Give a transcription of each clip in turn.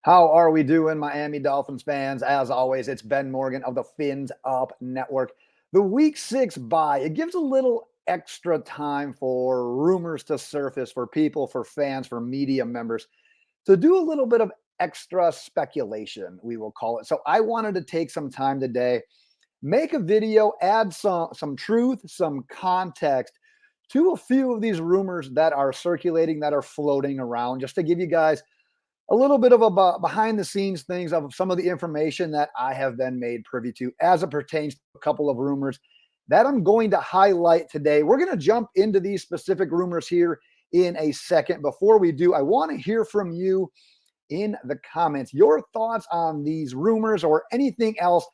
How are we doing, Miami Dolphins fans? As always, it's Ben Morgan of the Fins Up Network. The Week 6 bye, it gives a little extra time for rumors to surface for people, for fans, for media members to do a little bit of extra speculation, we will call it. So I wanted to take some time today, make a video, add some truth, some context to a few of these rumors that are circulating, that are floating around, just to give you guys a little bit of a behind the scenes things of some of the information that I have been made privy to as it pertains to a couple of rumors that I'm going to highlight today. We're going to jump into these specific rumors here in a second. Before we do, I want to hear from you in the comments, your thoughts on these rumors or anything else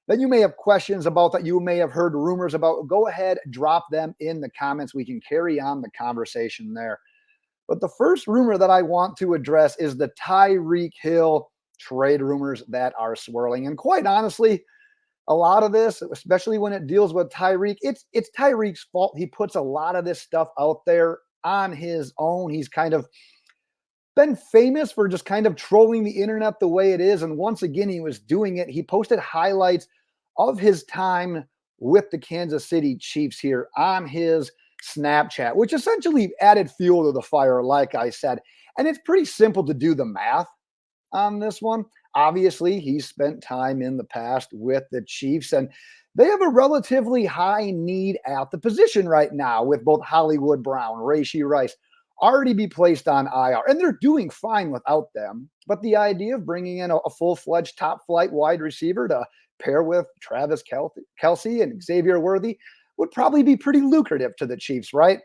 that you may have questions about, that you may have heard rumors about. Go ahead, drop them in the comments. We can carry on the conversation there. But the first rumor that I want to address is the Tyreek Hill trade rumors that are swirling. And quite honestly, a lot of this, especially when it deals with Tyreek, it's Tyreek's fault. He puts a lot of this stuff out there on his own. He's kind of been famous for just kind of trolling the internet the way it is. And once again, he was doing it. He posted highlights of his time with the Kansas City Chiefs here on his Snapchat, which essentially added fuel to the fire, like I said. And it's pretty simple to do the math on this one. Obviously, he spent time in the past with the Chiefs, and they have a relatively high need at the position right now with both Hollywood Brown, Rashee Rice already be placed on IR, and they're doing fine without them. But the idea of bringing in a full-fledged top-flight wide receiver to pair with Travis Kelce and Xavier Worthy would probably be pretty lucrative to the Chiefs, right?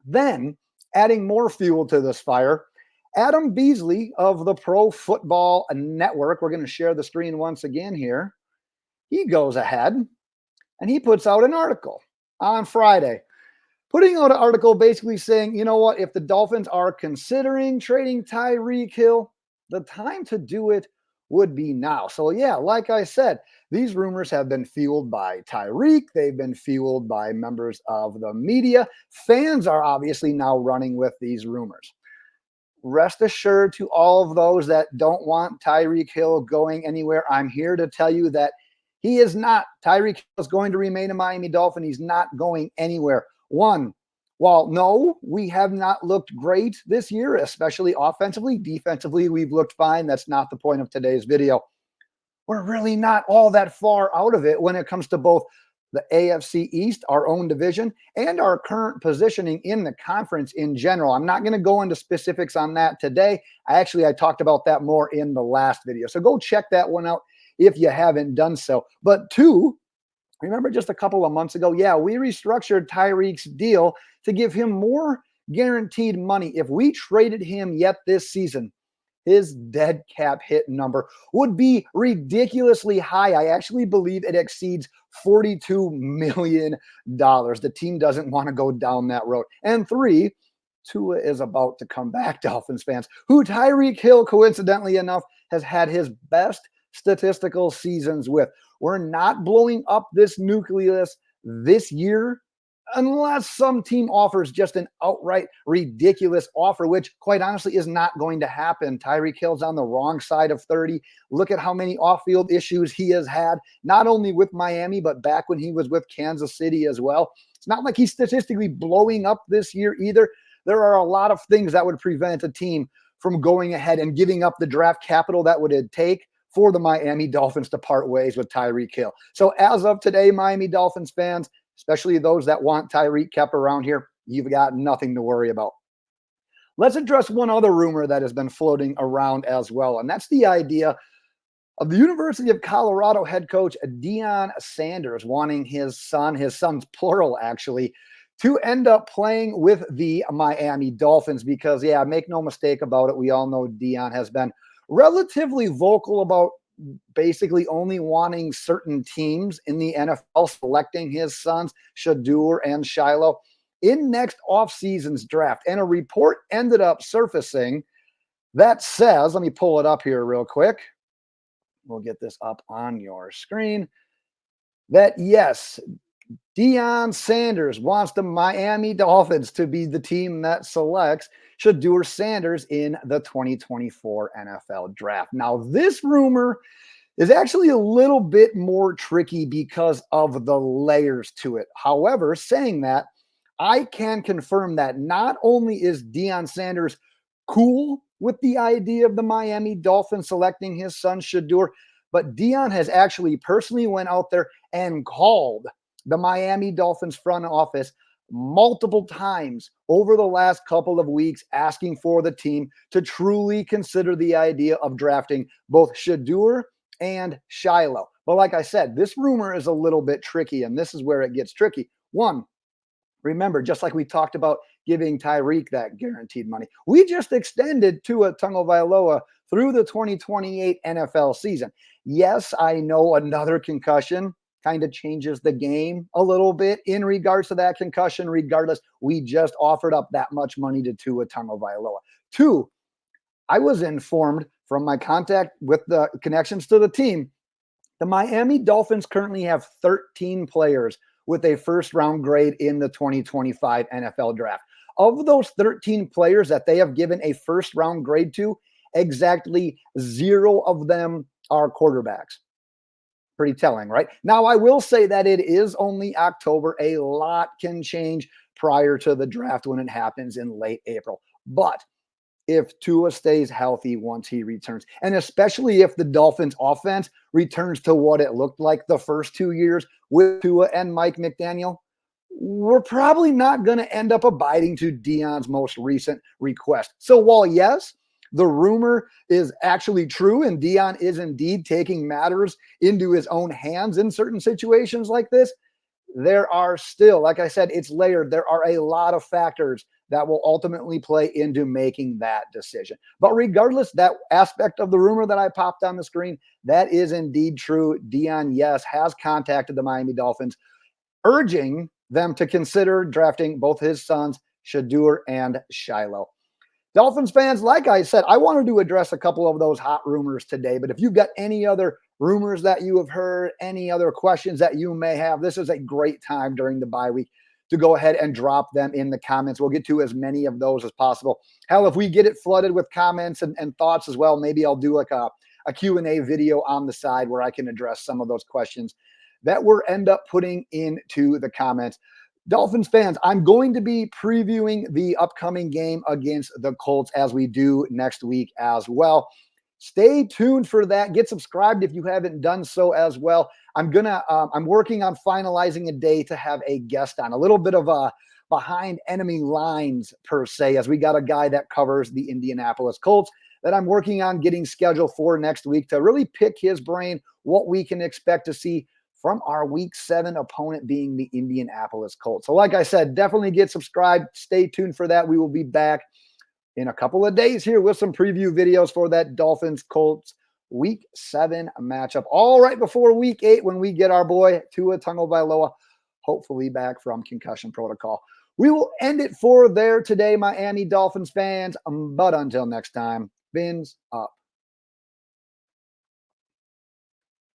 Then, adding more fuel to this fire, Adam Beasley of the Pro Football Network, we're going to share the screen once again here. He goes ahead and he puts out an article on Friday, putting out an article basically saying, you know what, if the Dolphins are considering trading Tyreek Hill, the time to do it would be now. So yeah, like I said, these rumors have been fueled by Tyreek. They've been fueled by members of the media. Fans are obviously now running with these rumors. Rest assured, to all of those that don't want Tyreek Hill going anywhere, I'm here to tell you that he is not. Tyreek Hill is going to remain a Miami Dolphin. He's not going anywhere. While no, we have not looked great this year, especially offensively. Defensively, we've looked fine. That's not the point of today's video. We're really not all that far out of it when it comes to both the AFC East, our own division, and our current positioning in the conference in general. I'm not going to go into specifics on that today. I talked about that more in the last video. So go check that one out if you haven't done so. But two, remember just a couple of months ago, we restructured Tyreek's deal to give him more guaranteed money. If we traded him yet this season, his dead cap hit number would be ridiculously high. I actually believe it exceeds $42 million. The team doesn't want to go down that road. And three, Tua is about to come back, Dolphins fans, who Tyreek Hill, coincidentally enough, has had his best statistical seasons with. We're not blowing up this nucleus this year unless some team offers just an outright ridiculous offer, which quite honestly is not going to happen. Tyreek Hill's on the wrong side of 30. Look at how many off-field issues he has had, not only with Miami, but back when he was with Kansas City as well. It's not like he's statistically blowing up this year either. There are a lot of things that would prevent a team from going ahead and giving up the draft capital that would take for the Miami Dolphins to part ways with Tyreek Hill. So as of today, Miami Dolphins fans, especially those that want Tyreek kept around here, you've got nothing to worry about. Let's address one other rumor that has been floating around as well, and that's the idea of the University of Colorado head coach Deion Sanders wanting his son's plural actually, to end up playing with the Miami Dolphins because, make no mistake about it, we all know Deion has been relatively vocal about basically only wanting certain teams in the NFL selecting his sons, Shedeur and Shiloh, in next offseason's draft. And a report ended up surfacing that says, let me pull it up here real quick. We'll get this up on your screen. That yes, Deion Sanders wants the Miami Dolphins to be the team that selects Shedeur Sanders in the 2024 NFL draft. Now, this rumor is actually a little bit more tricky because of the layers to it. However, saying that, I can confirm that not only is Deion Sanders cool with the idea of the Miami Dolphins selecting his son Shedeur, but Deion has actually personally went out there and called the Miami Dolphins front office multiple times over the last couple of weeks, asking for the team to truly consider the idea of drafting both Shedeur and Shiloh. But like I said, this rumor is a little bit tricky, and this is where it gets tricky. One, remember, just like we talked about giving Tyreek that guaranteed money, we just extended Tua Tagovailoa through the 2028 NFL season. Yes, I know another concussion kind of changes the game a little bit in regards to that concussion. Regardless, we just offered up that much money to Tua Tagovailoa. Two, I was informed from my contact with the connections to the team, the Miami Dolphins currently have 13 players with a first round grade in the 2025 NFL draft. Of those 13 players that they have given a first round grade to, exactly 0 of them are quarterbacks. Pretty telling, right? Now, I will say that it is only October. A lot can change prior to the draft when it happens in late April. But if Tua stays healthy once he returns, and especially if the Dolphins offense returns to what it looked like the first 2 years with Tua and Mike McDaniel, we're probably not going to end up abiding to Deion's most recent request. So while yes, the rumor is actually true and Deion is indeed taking matters into his own hands in certain situations like this, there are still, like I said, it's layered. There are a lot of factors that will ultimately play into making that decision. But regardless, that aspect of the rumor that I popped on the screen, that is indeed true. Deion, yes, has contacted the Miami Dolphins, urging them to consider drafting both his sons, Shedeur and Shiloh. Dolphins fans, like I said, I wanted to address a couple of those hot rumors today, but if you've got any other rumors that you have heard, any other questions that you may have, this is a great time during the bye week to go ahead and drop them in the comments. We'll get to as many of those as possible. Hell, if we get it flooded with comments and thoughts as well, maybe I'll do like a Q&A video on the side where I can address some of those questions that we'll end up putting into the comments. Dolphins fans, I'm going to be previewing the upcoming game against the Colts as we do next week as well. Stay tuned for that. Get subscribed if you haven't done so as well. I'm working on finalizing a day to have a guest on, a little bit of a behind enemy lines per se, as we got a guy that covers the Indianapolis Colts that I'm working on getting scheduled for next week to really pick his brain, what we can expect to see from our Week 7 opponent being the Indianapolis Colts. So like I said, definitely get subscribed. Stay tuned for that. We will be back in a couple of days here with some preview videos for that Dolphins-Colts Week 7 matchup. All right before Week 8 when we get our boy Tua Tagovailoa hopefully back from concussion protocol. We will end it for there today, Miami Dolphins fans. But until next time, fins up.